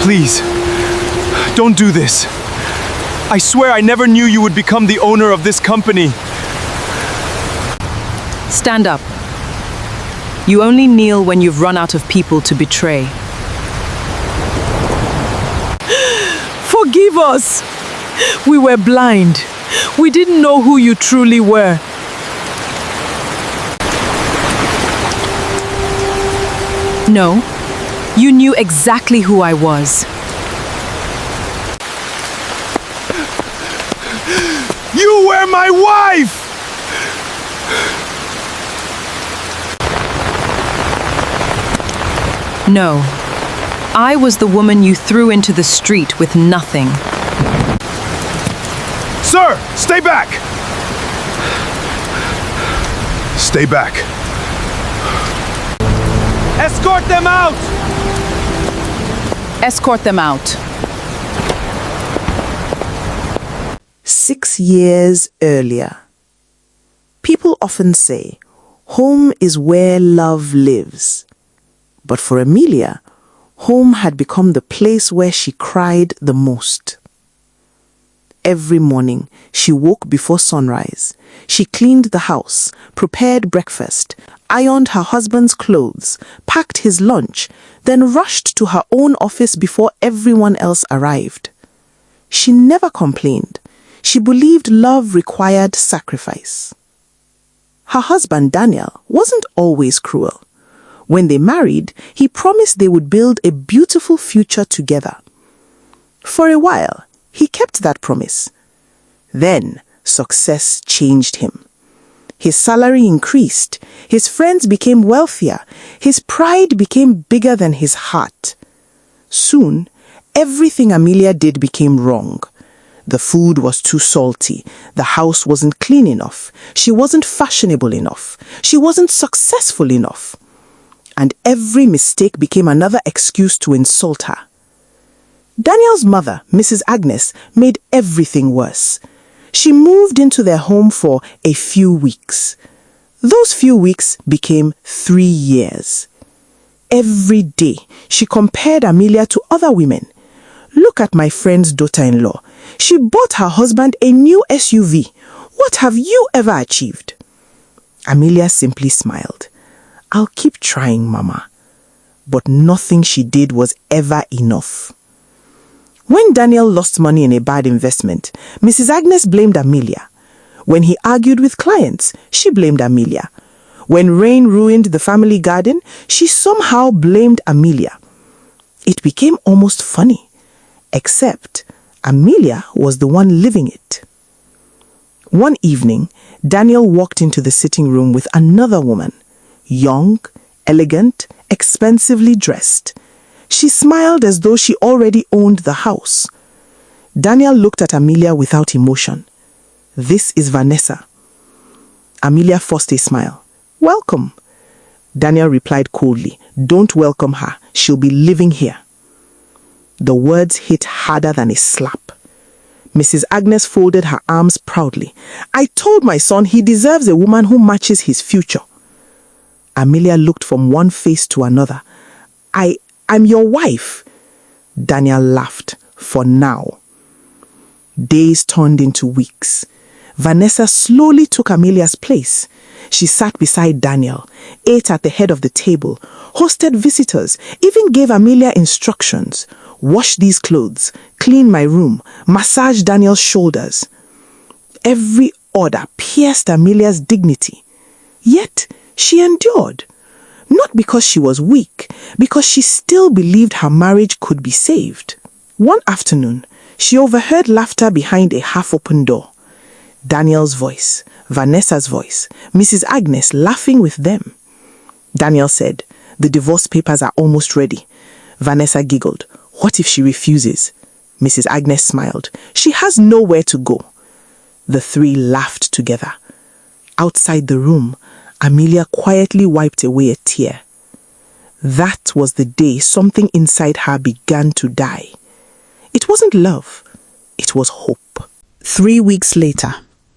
Please, don't do this. I swear I never knew you would become the owner of this company. Stand up. You only kneel when you've run out of people to betray. Forgive us. We were blind. We didn't know who you truly were. No, you knew exactly who I was. You were my wife! No, I was the woman you threw into the street with nothing. Sir, stay back! Stay back. Escort them out! Escort them out. 6 years earlier. People often say, home is where love lives. But for Amelia, home had become the place where she cried the most. Every morning, she woke before sunrise. She cleaned the house, prepared breakfast, ironed her husband's clothes, packed his lunch, then rushed to her own office before everyone else arrived. She never complained. She believed love required sacrifice. Her husband, Daniel, wasn't always cruel. When they married, he promised they would build a beautiful future together. For a while, he kept that promise. Then, success changed him. His salary increased, his friends became wealthier, his pride became bigger than his heart. Soon, everything Amelia did became wrong. The food was too salty, the house wasn't clean enough, she wasn't fashionable enough, she wasn't successful enough. And every mistake became another excuse to insult her. Daniel's mother, Mrs. Agnes, made everything worse. She moved into their home for a few weeks. Those few weeks became 3 years. Every day, she compared Amelia to other women. Look at my friend's daughter-in-law. She bought her husband a new SUV. What have you ever achieved? Amelia simply smiled. I'll keep trying, Mama. But nothing she did was ever enough. When Daniel lost money in a bad investment, Mrs. Agnes blamed Amelia. When he argued with clients, she blamed Amelia. When rain ruined the family garden, she somehow blamed Amelia. It became almost funny, except Amelia was the one living it. One evening, Daniel walked into the sitting room with another woman. Young, elegant, expensively dressed. She smiled as though she already owned the house. Daniel looked at Amelia without emotion. This is Vanessa. Amelia forced a smile. Welcome. Daniel replied coldly. Don't welcome her. She'll be living here. The words hit harder than a slap. Mrs. Agnes folded her arms proudly. I told my son he deserves a woman who matches his future. Amelia looked from one face to another. I'm your wife. Daniel laughed. For now. Days turned into weeks. Vanessa slowly took Amelia's place. She sat beside Daniel, ate at the head of the table, hosted visitors, even gave Amelia instructions. Wash these clothes, clean my room, massage Daniel's shoulders. Every order pierced Amelia's dignity. Yet, she endured. Not because she was weak, because she still believed her marriage could be saved. One afternoon, she overheard laughter behind a half-open door. Daniel's voice, Vanessa's voice, Mrs. Agnes laughing with them. Daniel said, the divorce papers are almost ready. Vanessa giggled. What if she refuses? Mrs. Agnes smiled. She has nowhere to go. The three laughed together. Outside the room, Amelia quietly wiped away a tear. That was the day something inside her began to die. It wasn't love. It was hope. 3 weeks later,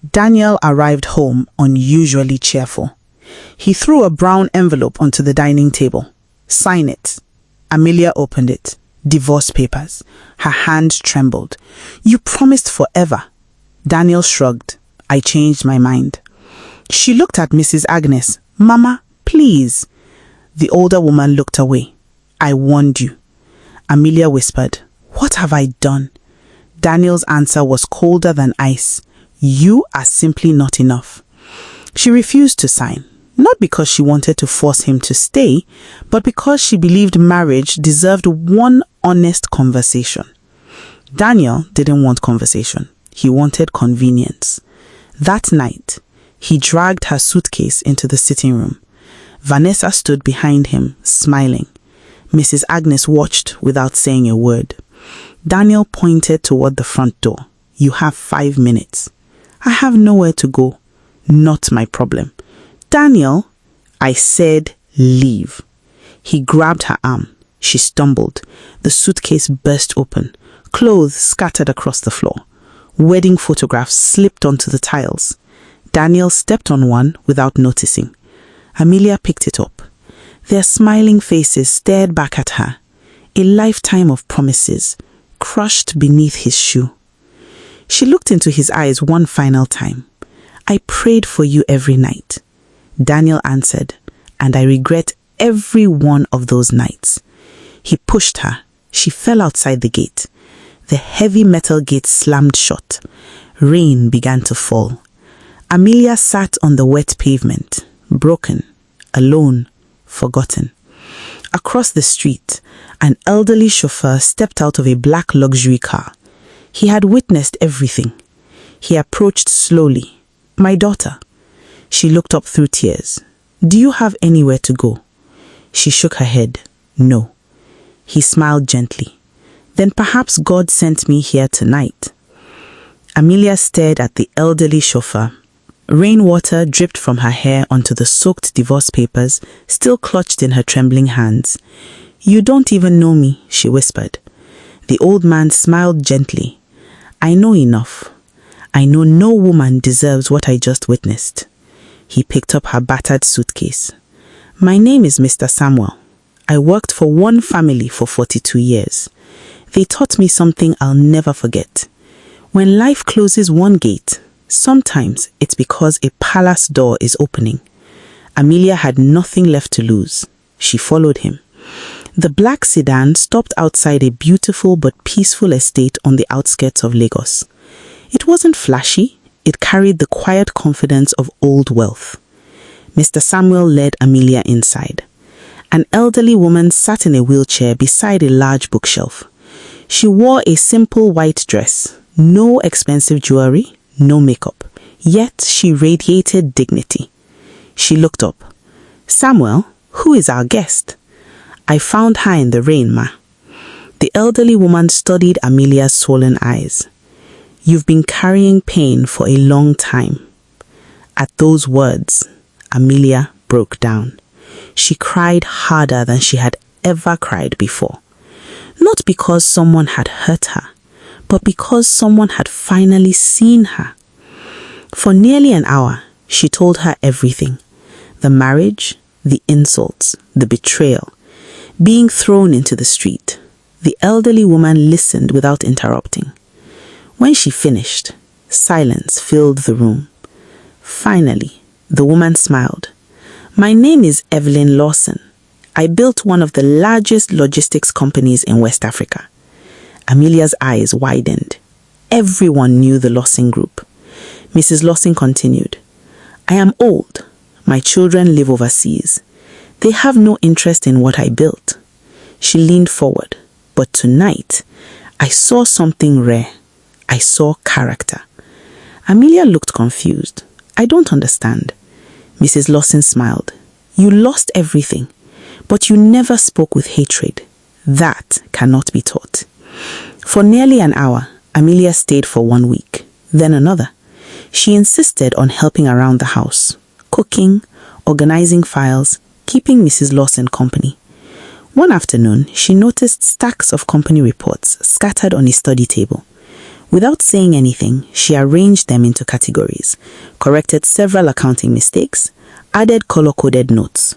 Daniel arrived home unusually cheerful. He threw a brown envelope onto the dining table. Sign it. Amelia opened it. Divorce papers. Her hand trembled. You promised forever. Daniel shrugged. I changed my mind. She looked at Mrs. Agnes. Mama, please. The older woman looked away. I warned you. Amelia whispered, What have I done? Daniel's answer was colder than ice. You are simply not enough. She refused to sign, not because she wanted to force him to stay, but because she believed marriage deserved one honest conversation. Daniel didn't want conversation. He wanted convenience. That night, he dragged her suitcase into the sitting room. Vanessa stood behind him, smiling. Mrs. Agnes watched without saying a word. Daniel pointed toward the front door. You have 5 minutes. I have nowhere to go. Not my problem. Daniel, I said leave. He grabbed her arm. She stumbled. The suitcase burst open. Clothes scattered across the floor. Wedding photographs slipped onto the tiles. Daniel stepped on one without noticing. Amelia picked it up. Their smiling faces stared back at her. A lifetime of promises, crushed beneath his shoe. She looked into his eyes one final time. I prayed for you every night. Daniel answered, and I regret every one of those nights. He pushed her. She fell outside the gate. The heavy metal gate slammed shut. Rain began to fall. Amelia sat on the wet pavement, broken, alone, forgotten. Across the street, an elderly chauffeur stepped out of a black luxury car. He had witnessed everything. He approached slowly. My daughter. She looked up through tears. Do you have anywhere to go? She shook her head. No. He smiled gently. Then perhaps God sent me here tonight. Amelia stared at the elderly chauffeur. Rainwater dripped from her hair onto the soaked divorce papers, still clutched in her trembling hands. You don't even know me, she whispered. The old man smiled gently. I know enough. I know no woman deserves what I just witnessed. He picked up her battered suitcase. My name is Mr. Samuel. I worked for one family for 42 years. They taught me something I'll never forget. When life closes one gate, sometimes it's because a palace door is opening. Amelia had nothing left to lose. She followed him. The black sedan stopped outside a beautiful but peaceful estate on the outskirts of Lagos. It wasn't flashy. It carried the quiet confidence of old wealth. Mr. Samuel led Amelia inside. An elderly woman sat in a wheelchair beside a large bookshelf. She wore a simple white dress, no expensive jewelry, no makeup. Yet she radiated dignity. She looked up. Samuel, who is our guest? I found her in the rain, ma. The elderly woman studied Amelia's swollen eyes. You've been carrying pain for a long time. At those words, Amelia broke down. She cried harder than she had ever cried before. Not because someone had hurt her, but because someone had finally seen her. For nearly an hour, she told her everything. The marriage, the insults, the betrayal, being thrown into the street. The elderly woman listened without interrupting. When she finished, silence filled the room. Finally, the woman smiled. My name is Evelyn Lawson. I built one of the largest logistics companies in West Africa. Amelia's eyes widened. Everyone knew the Lawson Group. Mrs. Lawson continued, I am old. My children live overseas. They have no interest in what I built. She leaned forward. But tonight, I saw something rare. I saw character. Amelia looked confused. I don't understand. Mrs. Lawson smiled. You lost everything, but you never spoke with hatred. That cannot be taught. For nearly an hour, Amelia stayed for 1 week, then another. She insisted on helping around the house, cooking, organizing files, keeping Mrs. Lawson company. One afternoon, she noticed stacks of company reports scattered on a study table. Without saying anything, she arranged them into categories, corrected several accounting mistakes, added color-coded notes.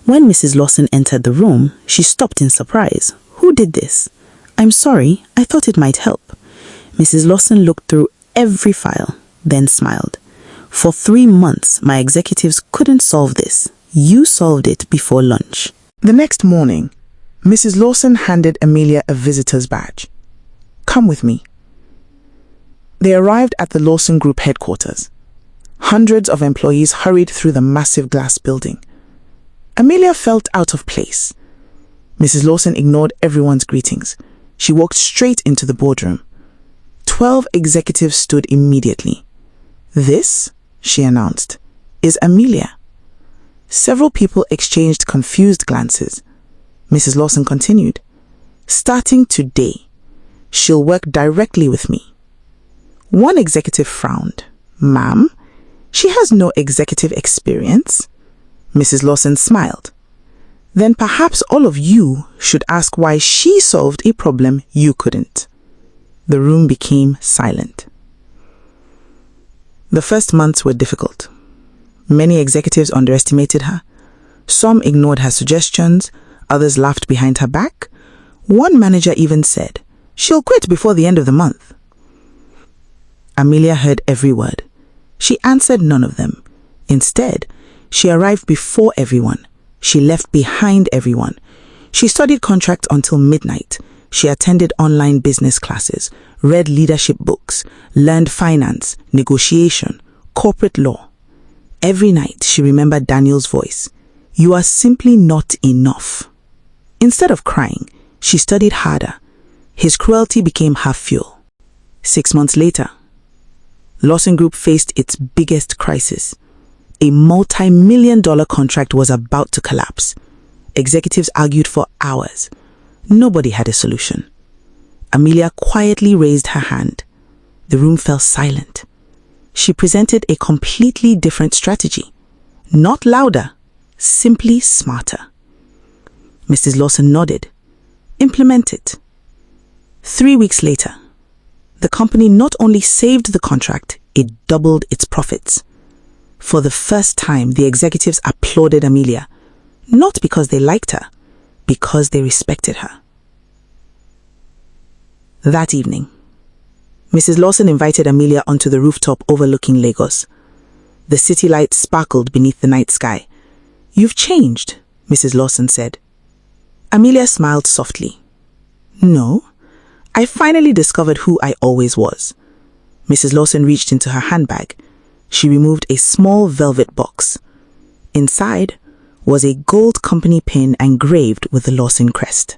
When Mrs. Lawson entered the room, she stopped in surprise. Who did this? I'm sorry, I thought it might help. Mrs. Lawson looked through every file, then smiled. For 3 months, my executives couldn't solve this. You solved it before lunch. The next morning, Mrs. Lawson handed Amelia a visitor's badge. Come with me. They arrived at the Lawson Group headquarters. Hundreds of employees hurried through the massive glass building. Amelia felt out of place. Mrs. Lawson ignored everyone's greetings. She walked straight into the boardroom. 12 executives stood immediately. This, she announced, is Amelia. Several people exchanged confused glances. Mrs. Lawson continued, starting today, she'll work directly with me. One executive frowned. Ma'am, she has no executive experience. Mrs. Lawson smiled. Then perhaps all of you should ask why she solved a problem you couldn't. The room became silent. The first months were difficult. Many executives underestimated her. Some ignored her suggestions, others laughed behind her back. One manager even said, "She'll quit before the end of the month." Amelia heard every word. She answered none of them. Instead, she arrived before everyone. She left behind everyone. She studied contracts until midnight. She attended online business classes, read leadership books, learned finance, negotiation, corporate law. Every night she remembered Daniel's voice. You are simply not enough. Instead of crying, she studied harder. His cruelty became her fuel. 6 months later, Lawson Group faced its biggest crisis. A multi-million-dollar contract was about to collapse. Executives argued for hours. Nobody had a solution. Amelia quietly raised her hand. The room fell silent. She presented a completely different strategy. Not louder, simply smarter. Mrs. Lawson nodded. Implement it. 3 weeks later, the company not only saved the contract, it doubled its profits. For the first time, the executives applauded Amelia, not because they liked her, because they respected her. That evening, Mrs. Lawson invited Amelia onto the rooftop overlooking Lagos. The city lights sparkled beneath the night sky. You've changed, Mrs. Lawson said. Amelia smiled softly. No, I finally discovered who I always was. Mrs. Lawson reached into her handbag. She removed a small velvet box. Inside was a gold company pin engraved with the Lawson crest.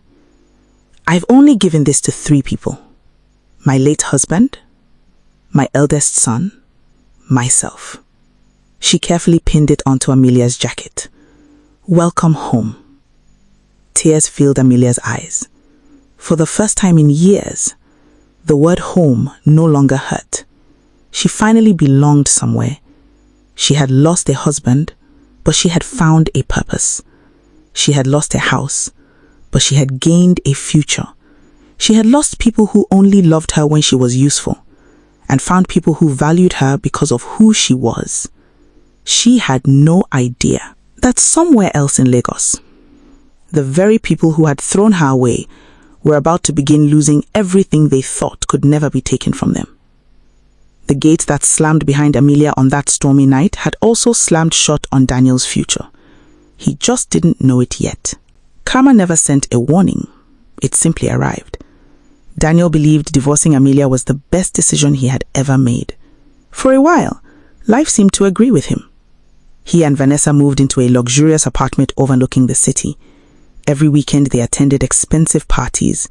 I've only given this to 3 people. My late husband, my eldest son, myself. She carefully pinned it onto Amelia's jacket. Welcome home. Tears filled Amelia's eyes. For the first time in years, the word home no longer hurt. She finally belonged somewhere. She had lost a husband, but she had found a purpose. She had lost a house, but she had gained a future. She had lost people who only loved her when she was useful, and found people who valued her because of who she was. She had no idea that somewhere else in Lagos, the very people who had thrown her away were about to begin losing everything they thought could never be taken from them. The gate that slammed behind Amelia on that stormy night had also slammed shut on Daniel's future. He just didn't know it yet. Karma never sent a warning. It simply arrived. Daniel believed divorcing Amelia was the best decision he had ever made. For a while, life seemed to agree with him. He and Vanessa moved into a luxurious apartment overlooking the city. Every weekend they attended expensive parties.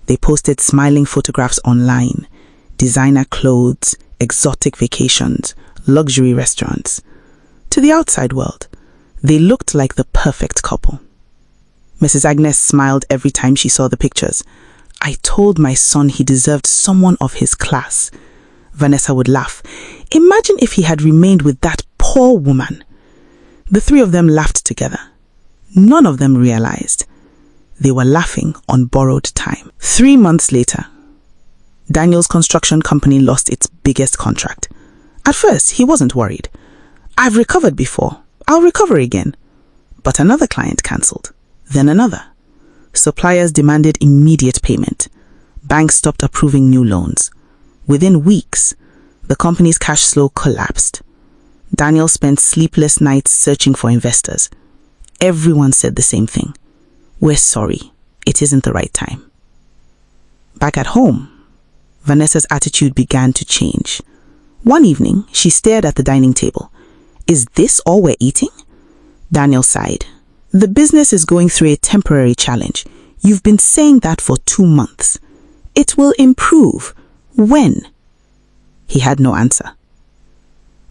They posted smiling photographs online, designer clothes, exotic vacations, luxury restaurants. To the outside world, they looked like the perfect couple. Mrs. Agnes smiled every time she saw the pictures. I told my son he deserved someone of his class. Vanessa would laugh. Imagine if he had remained with that poor woman. The 3 of them laughed together. None of them realized they were laughing on borrowed time. 3 months later, Daniel's construction company lost its biggest contract. At first, he wasn't worried. I've recovered before. I'll recover again. But another client cancelled. Then another. Suppliers demanded immediate payment. Banks stopped approving new loans. Within weeks, the company's cash flow collapsed. Daniel spent sleepless nights searching for investors. Everyone said the same thing. We're sorry, it isn't the right time. Back at home, Vanessa's attitude began to change. One evening, she stared at the dining table. Is this all we're eating? Daniel sighed. The business is going through a temporary challenge. You've been saying that for 2 months. It will improve. When? He had no answer.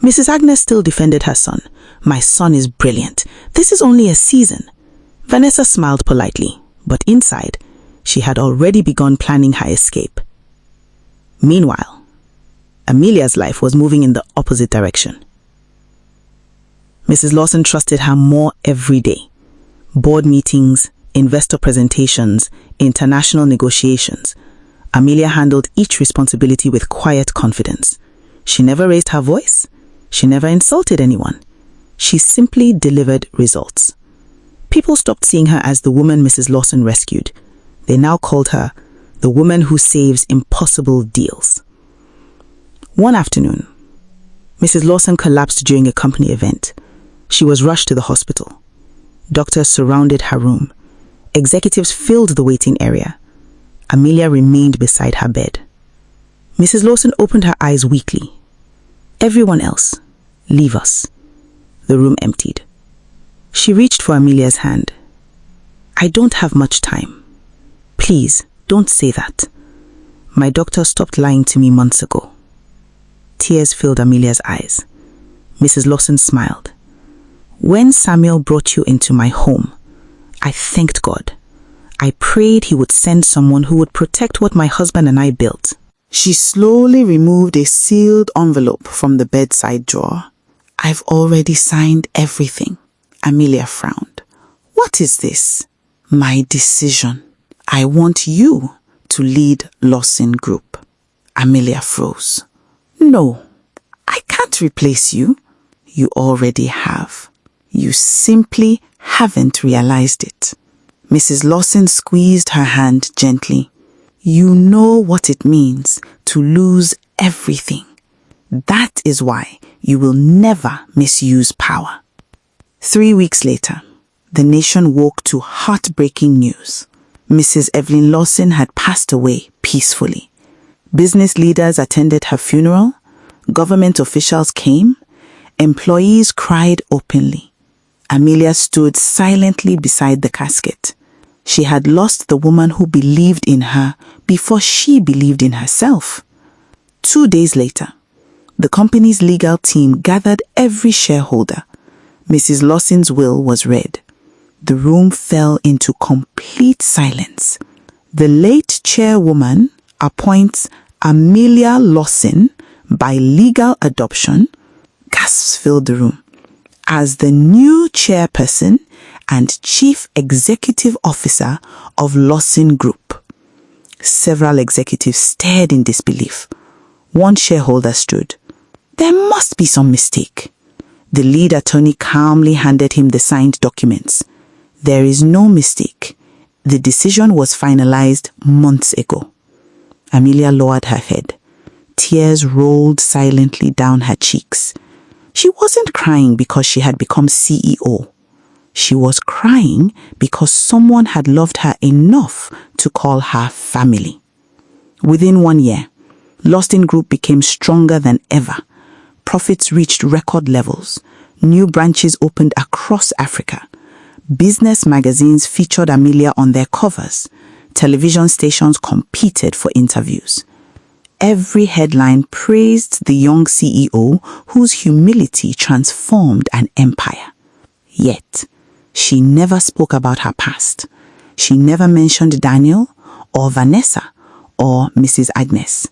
Mrs. Agnes still defended her son. My son is brilliant. This is only a season. Vanessa smiled politely, but inside, she had already begun planning her escape. Meanwhile, Amelia's life was moving in the opposite direction. Mrs. Lawson trusted her more every day. Board meetings, investor presentations, international negotiations. Amelia handled each responsibility with quiet confidence. She never raised her voice. She never insulted anyone. She simply delivered results. People stopped seeing her as the woman Mrs. Lawson rescued. They now called her the woman who saves impossible deals. One afternoon, Mrs. Lawson collapsed during a company event. She was rushed to the hospital. Doctors surrounded her room. Executives filled the waiting area. Amelia remained beside her bed. Mrs. Lawson opened her eyes weakly. Everyone else, leave us. The room emptied. She reached for Amelia's hand. I don't have much time. Please, don't say that. My doctor stopped lying to me months ago. Tears filled Amelia's eyes. Mrs. Lawson smiled. When Samuel brought you into my home, I thanked God. I prayed he would send someone who would protect what my husband and I built. She slowly removed a sealed envelope from the bedside drawer. I've already signed everything. Amelia frowned. What is this? My decision. I want you to lead Lawson Group. Amelia froze. No, I can't replace you. You already have. You simply haven't realized it. Mrs. Lawson squeezed her hand gently. You know what it means to lose everything. That is why you will never misuse power. 3 weeks later, the nation woke to heartbreaking news. Mrs. Evelyn Lawson had passed away peacefully. Business leaders attended her funeral. Government officials came. Employees cried openly. Amelia stood silently beside the casket. She had lost the woman who believed in her before she believed in herself. 2 days later, the company's legal team gathered every shareholder. Mrs. Lawson's will was read. The room fell into complete silence. The late chairwoman appoints Amelia Lawson by legal adoption, gasps filled the room, as the new chairperson and chief executive officer of Lawson Group. Several executives stared in disbelief. One shareholder stood. There must be some mistake. The lead attorney calmly handed him the signed documents. There is no mistake. The decision was finalized months ago. Amelia lowered her head. Tears rolled silently down her cheeks. She wasn't crying because she had become CEO. She was crying because someone had loved her enough to call her family. Within 1 year, Lawson Group became stronger than ever. Profits reached record levels. New branches opened across Africa. Business magazines featured Amelia on their covers. Television stations competed for interviews. Every headline praised the young CEO whose humility transformed an empire. Yet, she never spoke about her past. She never mentioned Daniel or Vanessa or Mrs. Agnes.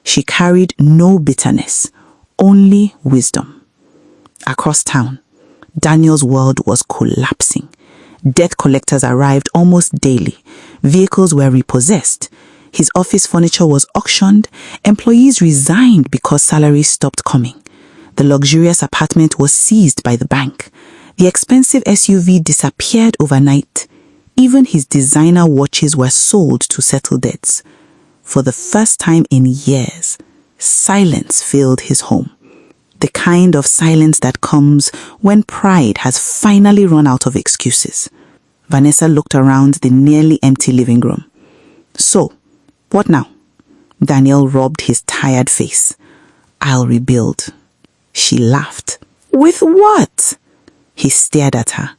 She carried no bitterness, only wisdom. Across town, Daniel's world was collapsing. Debt collectors arrived almost daily. Vehicles were repossessed. His office furniture was auctioned. Employees resigned because salaries stopped coming. The luxurious apartment was seized by the bank. The expensive SUV disappeared overnight. Even his designer watches were sold to settle debts. For the first time in years, silence filled his home. The kind of silence that comes when pride has finally run out of excuses. Vanessa looked around the nearly empty living room. So, what now? Daniel rubbed his tired face. I'll rebuild. She laughed. With what? He stared at her.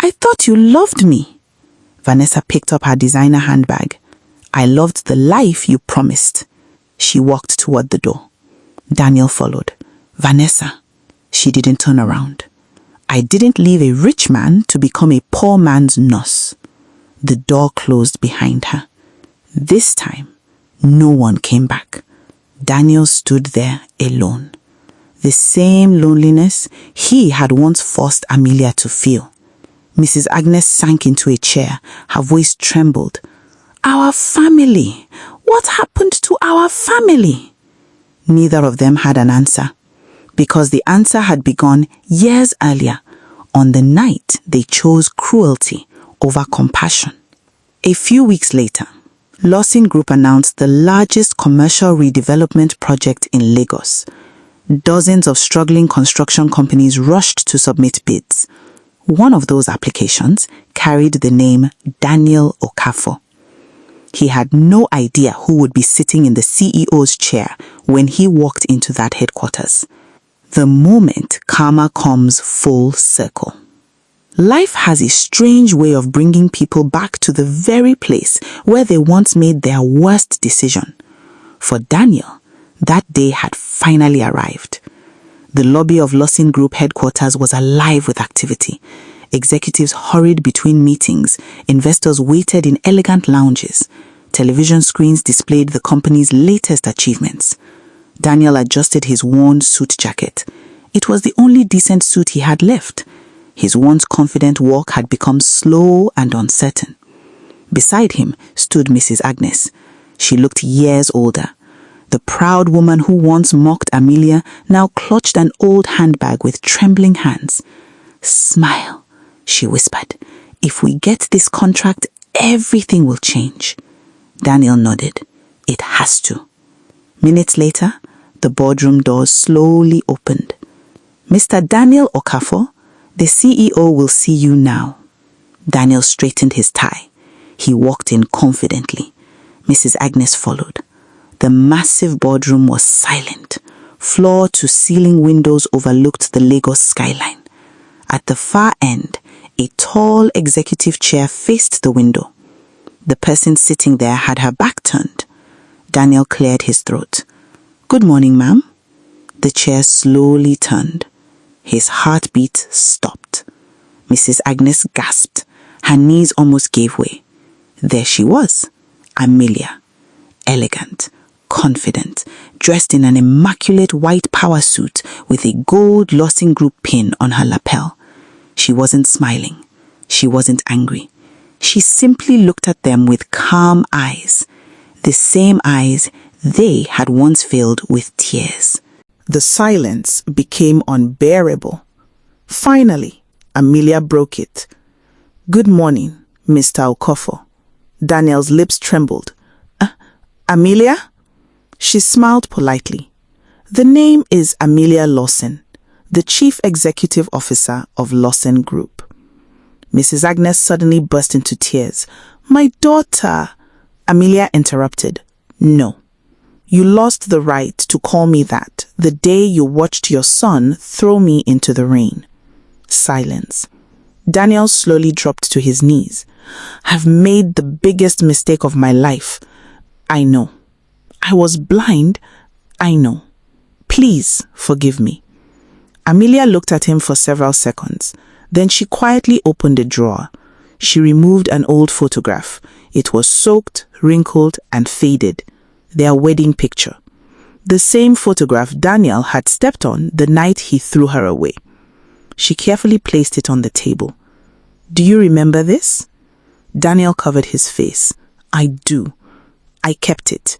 I thought you loved me. Vanessa picked up her designer handbag. I loved the life you promised. She walked toward the door. Daniel followed. Vanessa. She didn't turn around. I didn't leave a rich man to become a poor man's nurse. The door closed behind her. This time, no one came back. Daniel stood there alone. The same loneliness he had once forced Amelia to feel. Mrs. Agnes sank into a chair. Her voice trembled. Our family! What happened to our family? Neither of them had an answer, because the answer had begun years earlier, on the night they chose cruelty over compassion. A few weeks later, Lawson Group announced the largest commercial redevelopment project in Lagos. Dozens of struggling construction companies rushed to submit bids. One of those applications carried the name Daniel Okafor. He had no idea who would be sitting in the CEO's chair when he walked into that headquarters. The moment karma comes full circle. Life has a strange way of bringing people back to the very place where they once made their worst decision. For Daniel, that day had finally arrived. The lobby of Lawson Group headquarters was alive with activity. Executives hurried between meetings, investors waited in elegant lounges. Television screens displayed the company's latest achievements. Daniel adjusted his worn suit jacket. It was the only decent suit he had left. His once confident walk had become slow and uncertain. Beside him stood Mrs. Agnes. She looked years older. The proud woman who once mocked Amelia now clutched an old handbag with trembling hands. Smile, she whispered. If we get this contract, everything will change. Daniel nodded. It has to. Minutes later, the boardroom doors slowly opened. Mr. Daniel Okafor, the CEO will see you now. Daniel straightened his tie. He walked in confidently. Mrs. Agnes followed. The massive boardroom was silent. Floor-to-ceiling windows overlooked the Lagos skyline. At the far end, a tall executive chair faced the window. The person sitting there had her back turned. Daniel cleared his throat. Good morning, ma'am. The chair slowly turned. His heartbeat stopped. Mrs. Agnes gasped. Her knees almost gave way. There she was, Amelia. Elegant, confident, dressed in an immaculate white power suit with a gold Lawson Group pin on her lapel. She wasn't smiling. She wasn't angry. She simply looked at them with calm eyes. The same eyes they had once filled with tears. The silence became unbearable. Finally, Amelia broke it. Good morning, Mr. Okafor. Daniel's lips trembled. Amelia? She smiled politely. The name is Amelia Lawson, the Chief Executive Officer of Lawson Group. Mrs. Agnes suddenly burst into tears. My daughter! Amelia interrupted. No. You lost the right to call me that the day you watched your son throw me into the rain. Silence. Daniel slowly dropped to his knees. I've made the biggest mistake of my life. I know. I was blind. I know. Please forgive me. Amelia looked at him for several seconds. Then she quietly opened a drawer. She removed an old photograph. It was soaked, wrinkled, and faded. Their wedding picture. The same photograph Daniel had stepped on the night he threw her away. She carefully placed it on the table. Do you remember this? Daniel covered his face. I do. I kept it.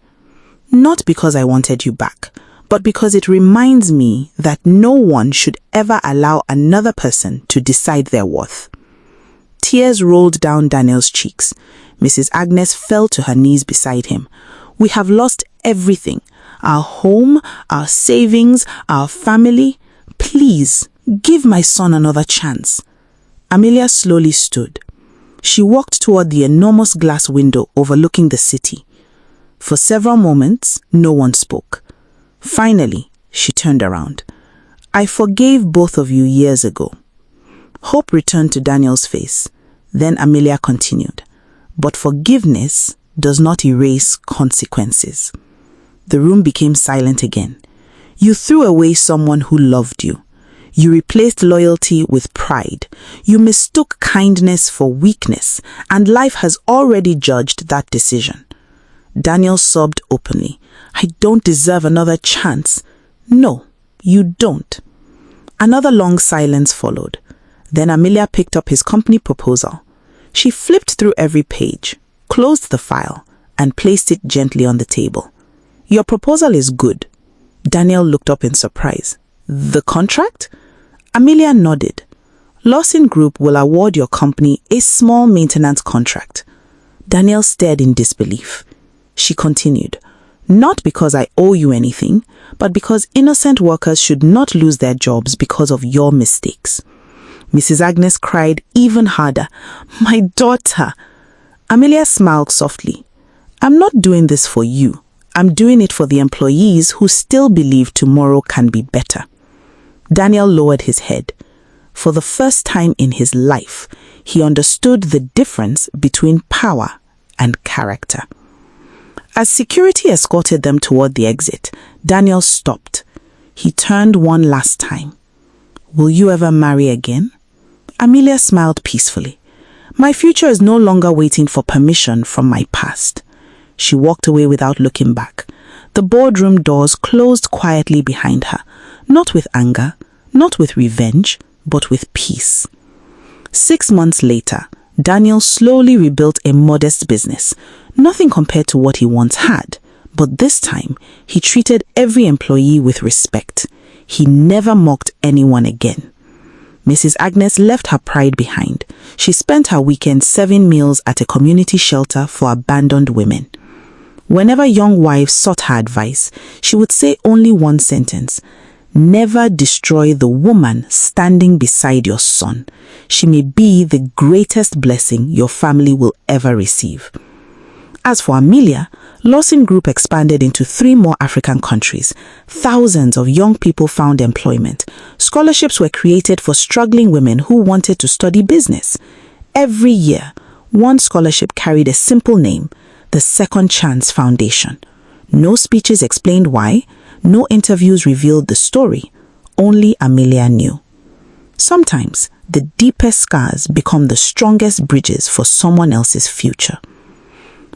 Not because I wanted you back, but because it reminds me that no one should ever allow another person to decide their worth. Tears rolled down Daniel's cheeks. Mrs. Agnes fell to her knees beside him. We have lost everything. Our home, our savings, our family. Please, give my son another chance." Amelia slowly stood. She walked toward the enormous glass window overlooking the city. For several moments, no one spoke. Finally, she turned around. "I forgave both of you years ago." Hope returned to Daniel's face. Then Amelia continued, "But forgiveness does not erase consequences." The room became silent again. You threw away someone who loved you. You replaced loyalty with pride. You mistook kindness for weakness, and life has already judged that decision. Daniel sobbed openly. "I don't deserve another chance." "No, you don't." Another long silence followed. Then Amelia picked up his company proposal. She flipped through every page, closed the file, and placed it gently on the table. "Your proposal is good." Daniel looked up in surprise. "The contract?" Amelia nodded. "Lawson Group will award your company a small maintenance contract." Daniel stared in disbelief. She continued, "Not because I owe you anything, but because innocent workers should not lose their jobs because of your mistakes." Mrs. Agnes cried even harder. "My daughter!" Amelia smiled softly. "I'm not doing this for you. I'm doing it for the employees who still believe tomorrow can be better." Daniel lowered his head. For the first time in his life, he understood the difference between power and character. As security escorted them toward the exit, Daniel stopped. He turned one last time. "Will you ever marry again?" Amelia smiled peacefully. "My future is no longer waiting for permission from my past." She walked away without looking back. The boardroom doors closed quietly behind her, not with anger, not with revenge, but with peace. 6 months later, Daniel slowly rebuilt a modest business, nothing compared to what he once had, but this time he treated every employee with respect. He never mocked anyone again. Mrs. Agnes left her pride behind. She spent her weekends serving meals at a community shelter for abandoned women. Whenever young wives sought her advice, she would say only one sentence: "Never destroy the woman standing beside your son. She may be the greatest blessing your family will ever receive." As for Amelia, Lawson Group expanded into 3 more African countries. Thousands of young people found employment. Scholarships were created for struggling women who wanted to study business. Every year, one scholarship carried a simple name: the Second Chance Foundation. No speeches explained why, no interviews revealed the story. Only Amelia knew. Sometimes, the deepest scars become the strongest bridges for someone else's future.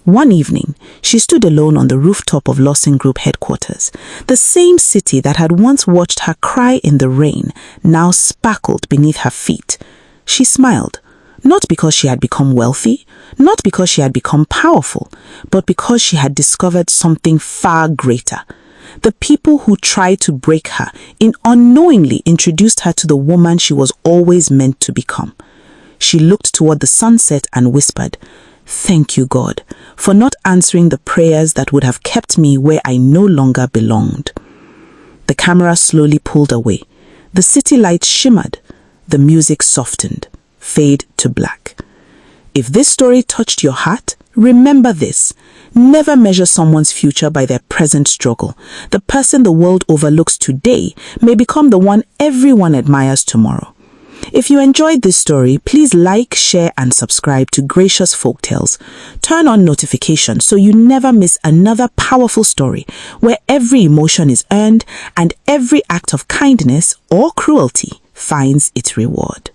One evening, she stood alone on the rooftop of Lawson Group headquarters. The same city that had once watched her cry in the rain now sparkled beneath her feet. She smiled, not because she had become wealthy, not because she had become powerful, but because she had discovered something far greater. The people who tried to break her unknowingly introduced her to the woman she was always meant to become. She looked toward the sunset and whispered, "Thank you, God, for not answering the prayers that would have kept me where I no longer belonged." The camera slowly pulled away. The city lights shimmered. The music softened, fade to black. If this story touched your heart, remember this: never measure someone's future by their present struggle. The person the world overlooks today may become the one everyone admires tomorrow. If you enjoyed this story, please like, share, and subscribe to Gracious Folktales. Turn on notifications so you never miss another powerful story where every emotion is earned and every act of kindness or cruelty finds its reward.